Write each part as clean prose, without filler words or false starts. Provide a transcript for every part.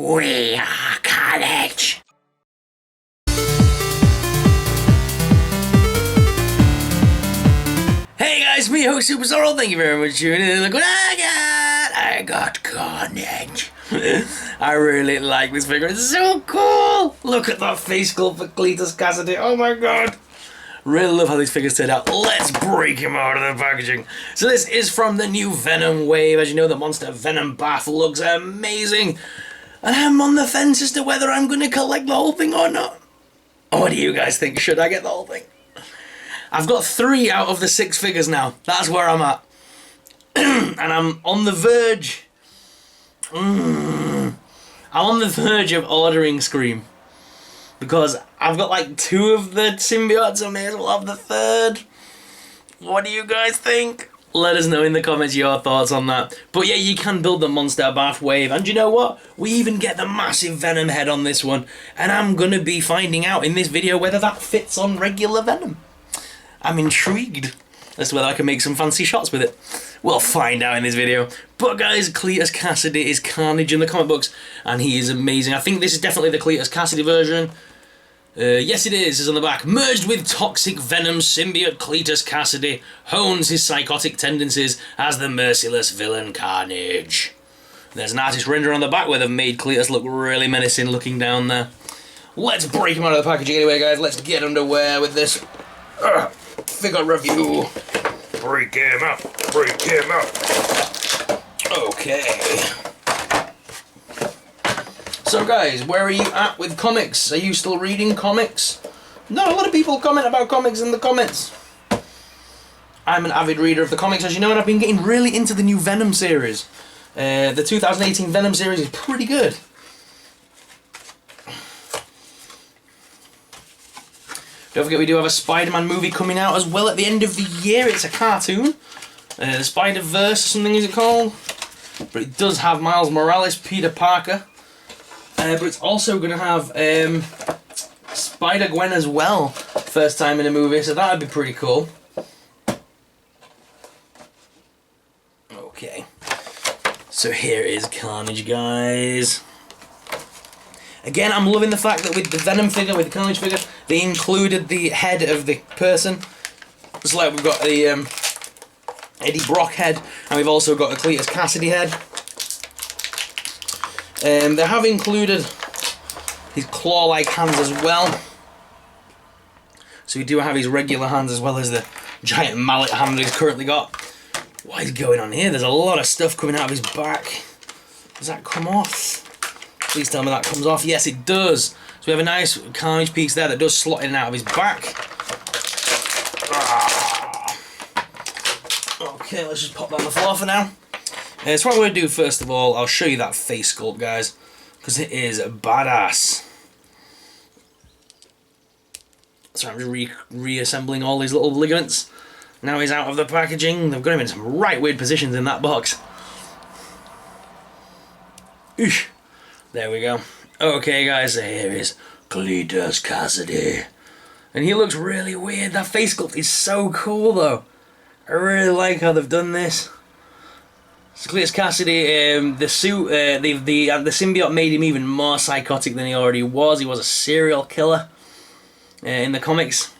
We are Carnage. Hey guys, me host Super Sorrel. Thank you very much for tuning in. Look what I got Carnage. I really like this figure. It's so cool. Look at that face sculpt for Cletus Cassidy. Oh my god. Really love how these figures turned out. Let's break him out of the packaging. So this is from the new Venom wave. As you know, the monster Venom BAF looks amazing. And I'm on the fence as to whether I'm going to collect the whole thing or not. What do you guys think? Should I get the whole thing? I've got 3 out of the 6 figures now. That's where I'm at. And I'm on the verge. I'm on the verge of ordering Scream. Because I've got like 2 of the symbiotes, I may as well have the 3rd. What do you guys think? Let us know in the comments your thoughts on that. But yeah, you can build the Monster BAF wave. And you know what? We even get the massive Venom head on this one. And I'm going to be finding out in this video whether that fits on regular Venom. I'm intrigued as to whether I can make some fancy shots with it. We'll find out in this video. But guys, Cletus Cassidy is Carnage in the comic books. And he is amazing. I think this is definitely the Cletus Cassidy version. Yes it is, it's on the back. Merged with toxic Venom, symbiote Cletus Cassidy hones his psychotic tendencies as the merciless villain Carnage. There's an artist render on the back where they've made Cletus look really menacing looking down there. Let's break him out of the packaging anyway, guys. Let's get underway with this figure review. Break him up, break him up. Okay. So guys, where are you at with comics? Are you still reading comics? Not a lot of people comment about comics in the comments. I'm an avid reader of the comics, as you know, and I've been getting really into the new Venom series. The 2018 Venom series is pretty good. Don't forget we do have a Spider-Man movie coming out as well at the end of the year. It's a cartoon. The Spider-Verse or something is it called? But it does have Miles Morales, Peter Parker. But it's also going to have Spider-Gwen as well, first time in a movie, so that would be pretty cool. Okay, so here is Carnage, guys. Again, I'm loving the fact that with the Venom figure, with the Carnage figure, they included the head of the person. Just like we've got the Eddie Brock head, and we've also got the Cletus Cassidy head. They have included his claw-like hands as well. So we do have his regular hands as well as the giant mallet hand that he's currently got. What is going on here? There's a lot of stuff coming out of his back. Does that come off? Please tell me that comes off. Yes, it does. So we have a nice Carnage piece there that does slot in and out of his back. Okay, let's just pop that on the floor for now. So what I'm going to do first of all, I'll show you that face sculpt, guys, because it is badass. So I'm just reassembling all these little ligaments. Now he's out of the packaging. They've got him in some right weird positions in that box. Oosh. There we go. Okay, guys, so here is Cletus Cassidy. And he looks really weird. That face sculpt is so cool, though. I really like how they've done this. So Cletus Cassidy, the suit, the symbiote made him even more psychotic than he already was. He was a serial killer in the comics.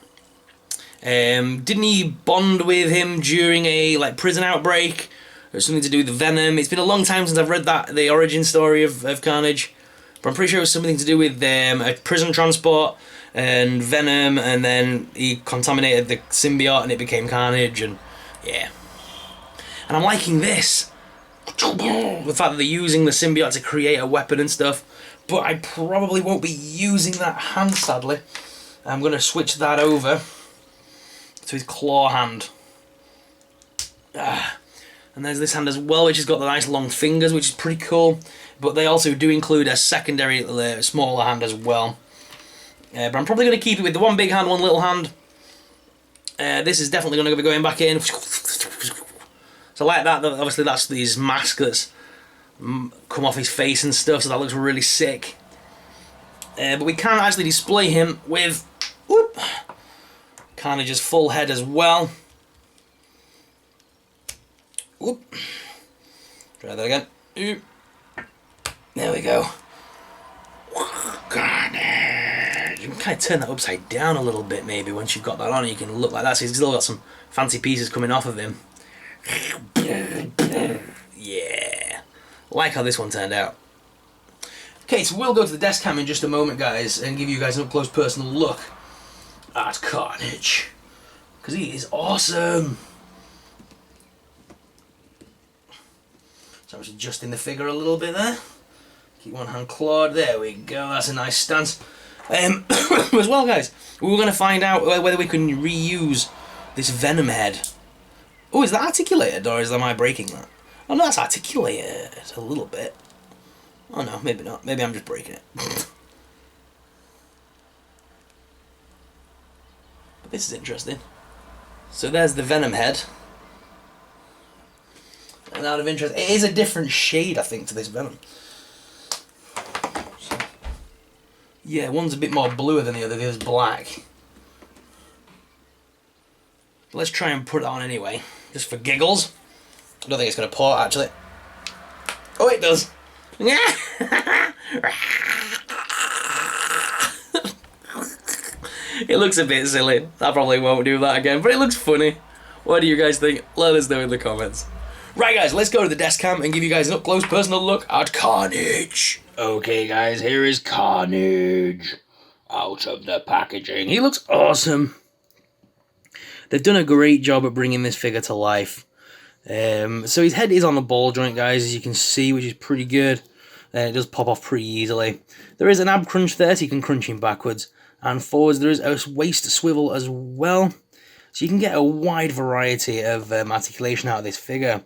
Didn't he bond with him during a prison outbreak or something to do with Venom? It's been a long time since I've read the origin story of Carnage, but I'm pretty sure it was something to do with a prison transport and Venom, and then he contaminated the symbiote and it became Carnage, and yeah. And I'm liking this. The fact that they're using the symbiote to create a weapon and stuff, but I probably won't be using that hand, sadly. I'm going to switch that over to his claw hand. And there's this hand as well, which has got the nice long fingers, which is pretty cool, but they also do include a secondary smaller hand as well. But I'm probably going to keep it with the one big hand, one little hand. This is definitely going to be going back in. So like that, obviously that's his mask that's come off his face and stuff, so that looks really sick. But we can actually display him with Carnage's full head as well. Try that again. There we go. kind of turn that upside down a little bit, maybe, once you've got that on, you can look like that. So he's still got some fancy pieces coming off of him. Yeah. I like how this one turned out. Okay, so we'll go to the desk cam in just a moment, guys, and give you guys an up-close personal look at Carnage. Because he is awesome. So I'm just adjusting the figure a little bit there. Keep one hand clawed. There we go. That's a nice stance. As well, guys, we were going to find out whether we can reuse this Venom head. Oh, is that articulated, or am I breaking that? Oh, no, that's articulated a little bit. Oh, no, maybe not. Maybe I'm just breaking it. But this is interesting. So there's the Venom head. And out of interest, it is a different shade, I think, to this Venom. So, yeah, one's a bit more bluer than the other's black. Let's try and put it on anyway, just for giggles. I don't think it's going to pour, actually. Oh, it does. It looks a bit silly. I probably won't do that again, but it looks funny. What do you guys think? Let us know in the comments. Right, guys, let's go to the desk cam and give you guys an up-close personal look at Carnage. Okay, guys, here is Carnage out of the packaging. He looks awesome. They've done a great job at bringing this figure to life. So his head is on the ball joint, guys, as you can see, which is pretty good. It does pop off pretty easily. There is an ab crunch there, so you can crunch him backwards and forwards. There is a waist swivel as well, so you can get a wide variety of articulation out of this figure.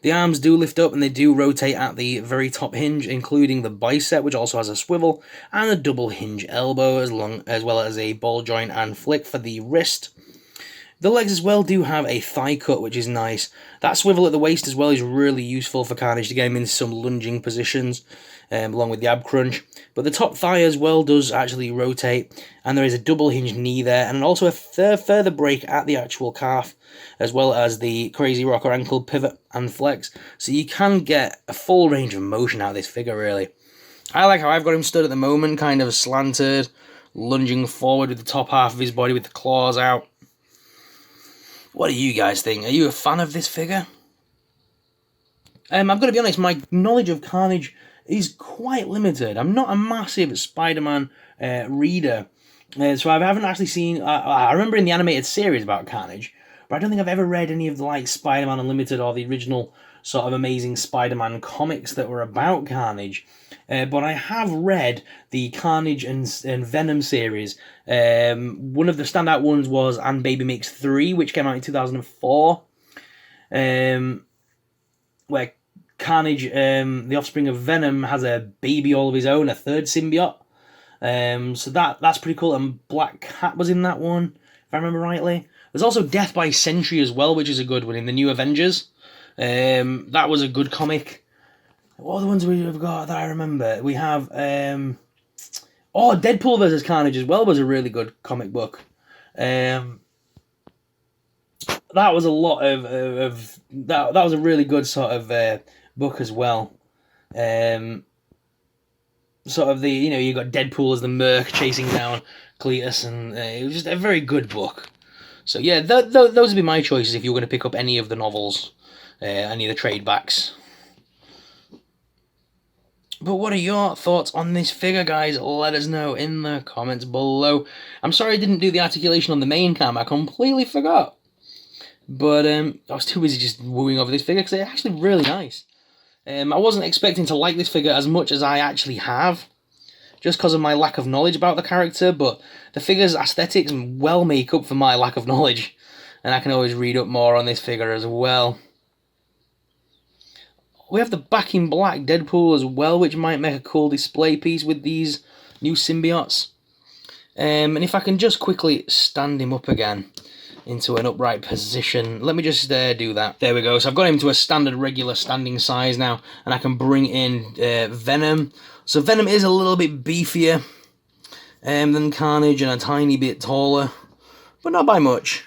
The arms do lift up and they do rotate at the very top hinge, including the bicep, which also has a swivel, and a double hinge elbow, as well as a ball joint and flick for the wrist. The legs as well do have a thigh cut, which is nice. That swivel at the waist as well is really useful for Carnage to get him into some lunging positions, along with the ab crunch. But the top thigh as well does actually rotate, and there is a double hinge knee there, and also a further break at the actual calf, as well as the crazy rocker ankle pivot and flex. So you can get a full range of motion out of this figure, really. I like how I've got him stood at the moment, kind of slanted, lunging forward with the top half of his body with the claws out. What do you guys think? Are you a fan of this figure? I've got to be honest, my knowledge of Carnage is quite limited. I'm not a massive Spider-Man reader, so I haven't actually seen... I remember in the animated series about Carnage, but I don't think I've ever read any of the like Spider-Man Unlimited or the original sort of Amazing Spider-Man comics that were about Carnage. But I have read the Carnage and Venom series. One of the standout ones was And Baby Makes 3, which came out in 2004. Where Carnage, the offspring of Venom, has a baby all of his own, a third symbiote. So that's pretty cool. And Black Cat was in that one, if I remember rightly. There's also Death by Sentry as well, which is a good one in the New Avengers. That was a good comic. What are the ones we've got that I remember? We have... Deadpool vs. Carnage as well was a really good comic book. That was a lot of that was a really good sort of book as well. Sort of the, you got Deadpool as the merc chasing down Cletus, and it was just a very good book. So yeah, those would be my choices if you were going to pick up any of the novels, any of the trade backs. But what are your thoughts on this figure, guys? Let us know in the comments below. I'm sorry I didn't do the articulation on the main cam. I completely forgot. But I was too busy just wooing over this figure because it's actually really nice. I wasn't expecting to like this figure as much as I actually have, just because of my lack of knowledge about the character, but the figure's aesthetics well make up for my lack of knowledge, and I can always read up more on this figure as well. We have the back in black Deadpool as well, which might make a cool display piece with these new symbiotes. And if I can just quickly stand him up again into an upright position, let me just do that. There we go. So I've got him to a standard regular standing size now, and I can bring in Venom. So Venom is a little bit beefier than Carnage and a tiny bit taller, but not by much.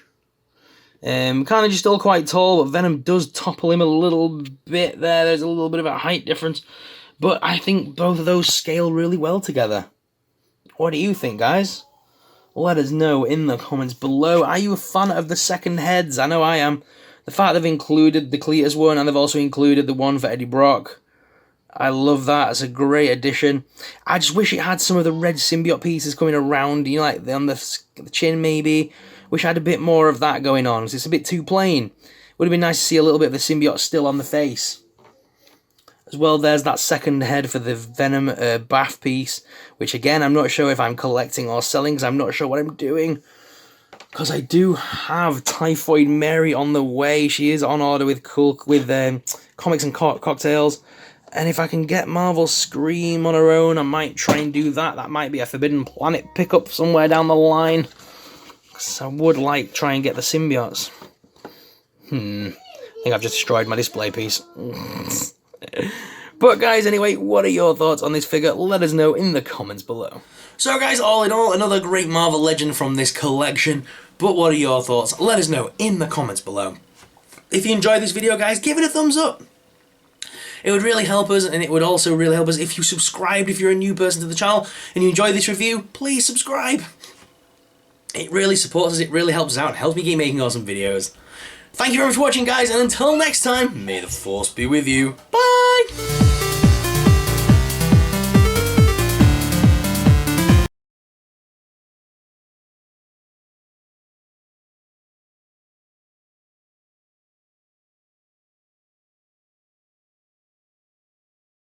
Carnage is still quite tall, but Venom does topple him a little bit there. There's a little bit of a height difference, but I think both of those scale really well together. What do you think, guys? Let us know in the comments below. Are you a fan of the second heads? I know I am. The fact they've included the Cletus one, and they've also included the one for Eddie Brock. I love that. It's a great addition. I just wish it had some of the red symbiote pieces coming around, you know, like on the chin maybe. Wish I had a bit more of that going on, because it's a bit too plain. Would have been nice to see a little bit of the symbiote still on the face. As well, there's that second head for the Venom BAF piece, which again, I'm not sure if I'm collecting or selling, because I'm not sure what I'm doing. Because I do have Typhoid Mary on the way. She is on order with Comics and Cocktails. And if I can get Marvel Scream on her own, I might try and do that. That might be a Forbidden Planet pickup somewhere down the line. Because I would like try and get the symbiotes. I think I've just destroyed my display piece. But guys, anyway, what are your thoughts on this figure? Let us know in the comments below. So guys, all in all, another great Marvel Legend from this collection. But what are your thoughts? Let us know in the comments below. If you enjoyed this video, guys, give it a thumbs up. It would really help us, and it would also really help us if you subscribed. If you're a new person to the channel and you enjoyed this review, please subscribe. It really supports us, it really helps us out, and helps me keep making awesome videos. Thank you very much for watching, guys, and until next time, may the Force be with you. Bye!